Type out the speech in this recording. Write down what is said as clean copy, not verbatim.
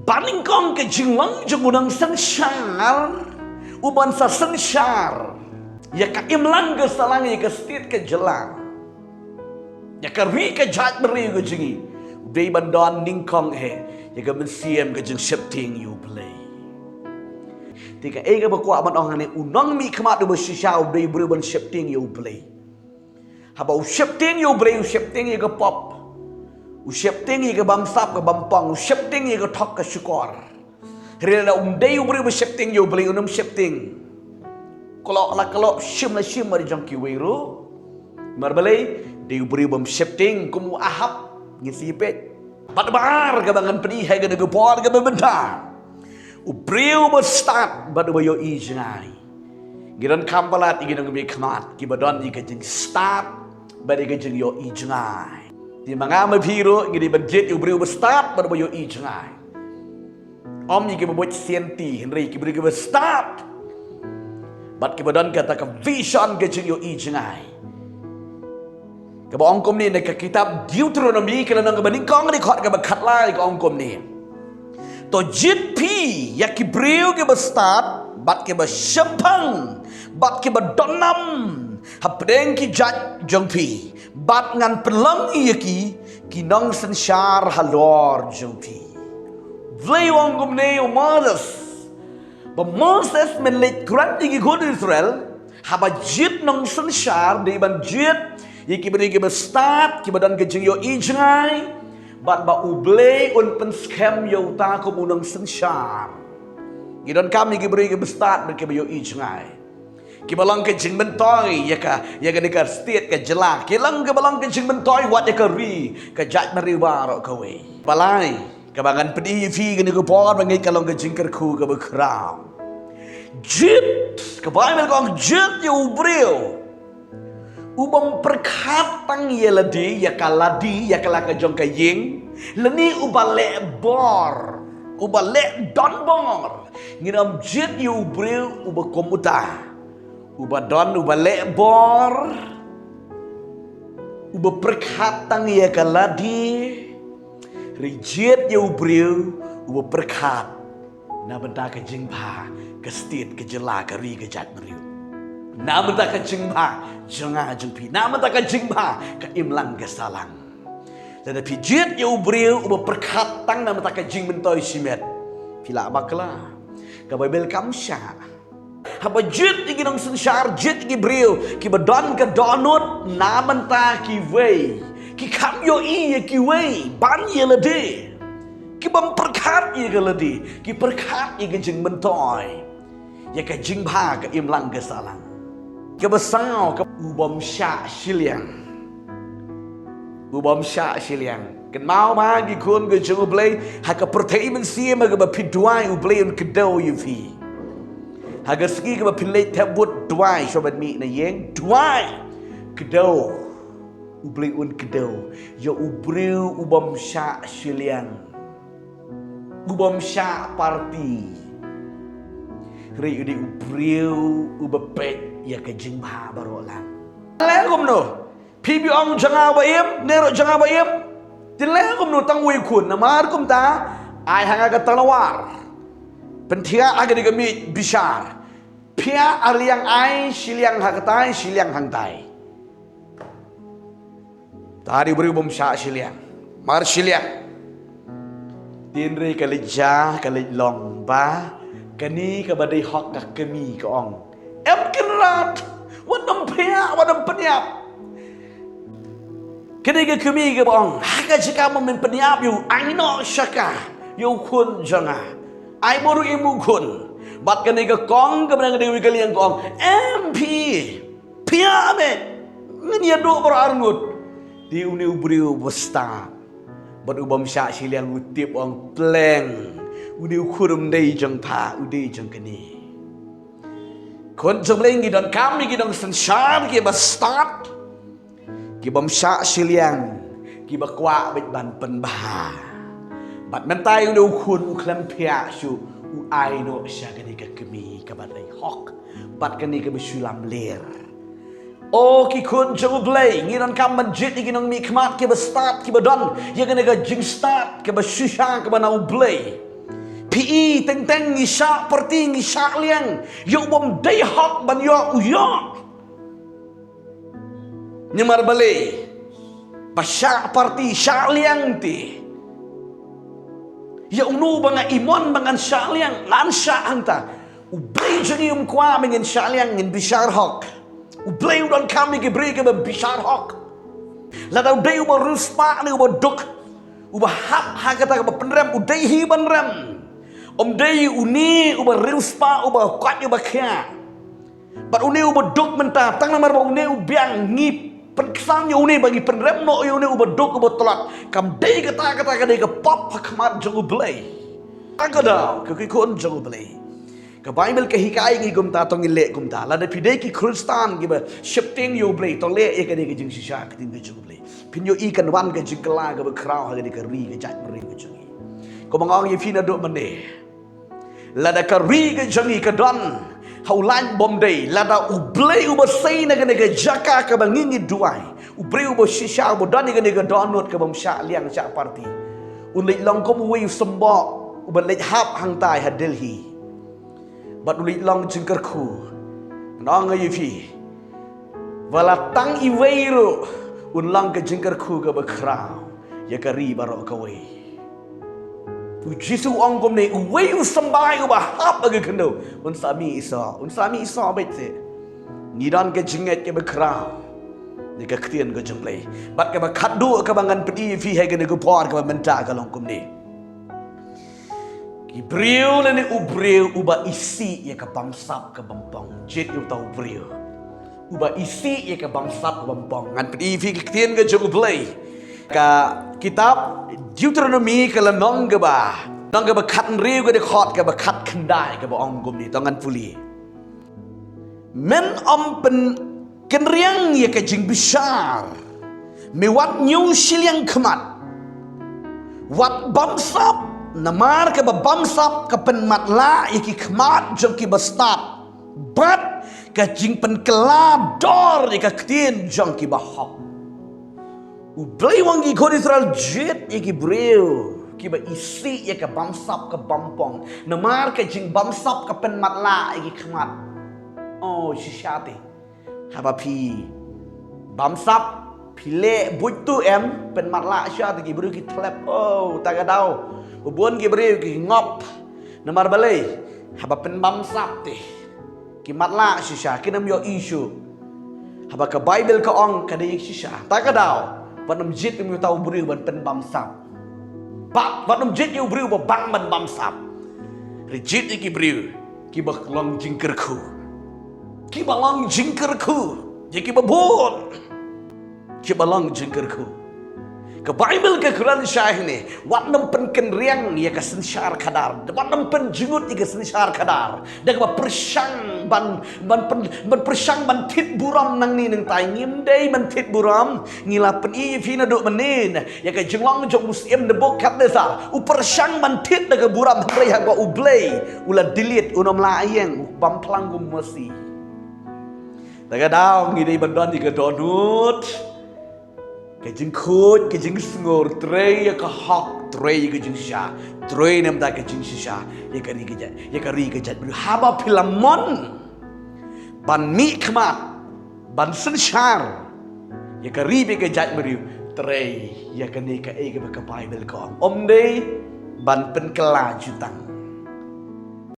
Paningkong ke jinglang jengudang sensar uban sa sensar ya ka imlang ke salang ya ka stit ke jelang ya ka ri ke jat beri ke jingi dei bandon ningkong he ya ka mensiam ke jeng shifting you play tika ega bakwa man ong hane unang mi khamat do shishaw dei beri ban shifting you play haba shifting you play shifting ya ka pop shifting ya ka bamsap ka bampang shifting ya ka thok ka syukor rela dei beri ban shifting you play unam shifting kalau shim la shim mari jang ki weiru marbalai dei beri bam shifting kum ahap ngisi pet padbar ka bangan pedih hai ka negepor ka benda ubriu ba start badu ba yo ijnai giran kampalat igin ngi khamat ki badon i ka jing start badi ka jing yo ijnai di mangama phiro ngi budget ubriu ba start badu ba yo ijnai om ni ki bobot sienti henry ki beri ka start bat ki badon kata ka vision ka jing yo ijnai ka ba ongkom ni ka kitab Deuteronomy kana nang baning kong ni khot ka ba khatlai ka ongkom ni to jit pi ya ki breu ke ba start bat ke ba shapang bat ke ba donam hapdeng ki jat jong pi bat ngan pelang ya ki nong sensar halor jong pi vlei ongkom ni Moses ba Moses menlet grant ki god Israel haba jit nong sensar de ban jit yiki beri ki ba start ki badan ke jing yo ijnai bat ba uble un pen scam yo ta ko munang sensar gidon kami ki beri ki ba start ber ki yo ijngai ki balang ke jing mentoy ya ka nikar state ka jelak ki lang ke balang ke jing mentoy wat ya ka ri ka jat mari baro ka we balai ka bangan pedi fi ni ko por bangai kalong ke jing ker khu ka ba kram jit ka bible kong jit yo breu ubang perkatang ya ladi ya kaladi ya kalaka jong kaying leni ubale bor ubale don bor ngiram jit yu breu uba komuta uba don ubale bor uba perkatang ya kaladi rijit yu breu uba perkat na benda ka jingpa ka stit ka jela ka ri ka jat meriu nama tak kejengba jengah jengpi nama tak kejengba ke imlang gesalang dan pijit yo breu uba perkatang nama tak kejeng mentoi simet pila bakla ka bible kamsha haba jit iginong sensar jit igi breu ki badon ka donut nama ta ki wei ki kam yo i ki wei ban ye lede ki bam perkat ye lede ki perkat ye kejeng mentoi ya kejengba ke imlang gesalang kebesar ke ubam syak siliang kan mau bagi kun ke jeng ublay haka pertaimen siya ga bapidway ublay un kedaw yufi haga segi ga bapilay tabut dway sobat mi na yeng dway kedaw ublay un kedaw ya ubriu ubam syak siliang ubam syak party ri udi ubriu ubapet ya ke jingba barolang legum no pibi ong janga ba im nero janga ba im tilegum no tang wei kun na mar kum ta ai hanga ka talawar pentia aga diga mi bishar pia aliang ai siliang hakatai siliang hangtai tari beri bom sya siliang mar siliang tinre kalija kalilong ba kani ka badai hok ka kemi ka ong em kenrat wadam pia wadam peniap kini ke kemi ke bong haka jika men peniap yu ai no syaka yu kun janga ai boru imu kun bat kini ke kong ke benang dewi kalian kong em pia me ngini ado berarngut di uni ubriu besta bat ubam syak siliang utip ong pleng uni ukurum dei jang pa udei jang kini kon jomleng gidon kami gidon sensar ki ba start ki bom syak siliang ki ba kwa bet ban pen ba bat mentai u kun uklam pia su u ai no sya kani ka kemi ka bat dai hok bat kani ka bisulam ler o ki kun jomleng gidon kam manjit gidon mi kmat ki ba start ki ba don ye kani ka jing start ki ba shisha ki ba na u blay PE teng-teng ngisa perti ngisa liang. Yo bom day hok ban yo uyo. Nyamar balik. Pasya parti sya liang ti. Ya unu banga imon bangan sya liang. Lan sya hangta. Ublay jani kwa mengin sya liang ngin bishar hok. Ublay udon kami gebri ke bishar hok. Ladau day uba ruspa ni uba duk. Uba hap hakata ke penrem uday hi ban rem. Om day uni uba ruspa uba kwat uba kya. Bat uni uba duk mentah tang namar ba uni ubiang ngip perkesan uni bagi penrem no uni uba duk uba tolat. Kam day kata ke day ke pop hakmat jang ublay. Agada ke kikon jang ublay. Ke Bible ke hikai ngi gum ta tong le gum ta. Lada pidai ki Kristan giba shifting yo blay tong le e ke de ke jing shisha ke tin ke jang ublay. Pin yo ikan wan ke jing kela ke krau ha ke de ke ri ke jat ri ke jang. Ko mangong ye fina do mane. Lada ka ri ke jang ke don. Haulan bom day lada ublay uba say na ke jaka ke bangingi duai. Ublay uba shisha uba don ke donut ke bom sha liang sha party. Unlik long kom we sembok uba lek hap hang tai ha Delhi. Bat ulik long jengker ku nong ayu fi wala tang iweiru unlang ke jengker ku ke bakrau ya kari barok kawe Jisu ongkom ne uweiru sambai uba hap age kendo unsami isa bete ngidan ke jenget ke bakrau ni ke ktien ke jenglei bat ke bakadu ke bangan pedi fi he ke ne ku por ke menta ke longkom ne Ibriu lani ubriu uba isi ya ke bangsap ke bempong jit yu tau briu uba isi ya ke bangsap ke bempong ngan pedi fi kitien ke jong ublay ka kitab Deuteronomy ke lenong ke ba nong ke bakat riu ke de khot ke bakat kendai ke ba ong gum ni tongan puli men om pen kenriang ya ke jing besar mewat nyu siliang kemat wat bangsap namar ke bangsap ke penmat la iki khmat jong ki bastat bat ke jing pen kelador iki ktien jong ki bahok ublay wangi ko Israel jet iki breu ki ba isi ya ke bangsap ke bampong namar ke jing bangsap ke penmat la iki khmat oh shishati haba pi bangsap pile butu em penmat la sha ki breu ki tlep oh tagadau Bubuan ki beri ki ngop namar balai haba pen bamsap ti ki matla shisha kinam yo isu haba ka Bible ka ong ka de shisha ta ka daw wanam jit mi tau beri ban pen bamsap ba wanam jit yu beri ba bang ban bamsap rejit ki beri ki ba long jingkerku ki ba long jingkerku je ki ba bon ki ba long jingkerku ke Bible ke Quran syah ni wat nam pen kenriang ya ke sensar kadar wat nam pen jingut ya ke sensar kadar dak ba persang ban persang ban tit buram nang ni nang tai ngim dei ban tit buram ngila pen i fina do menin ya ke jenglong jong muslim de bok kat desa u persang ban tit dak buram hamrei ha ba ublay ula delete unom laeng bam planggum mesi dak daw ngi dei ban don di ke donut ke jing khut ke jing sngur trei ke hok trei ke jing sha trei nam da ke jing sha ya kari ke jat haba filamon ban mi khmat ban senshar ya kari be ke jat beri trei ya kani ke e ke Bible ko om dei ban pen kela jutang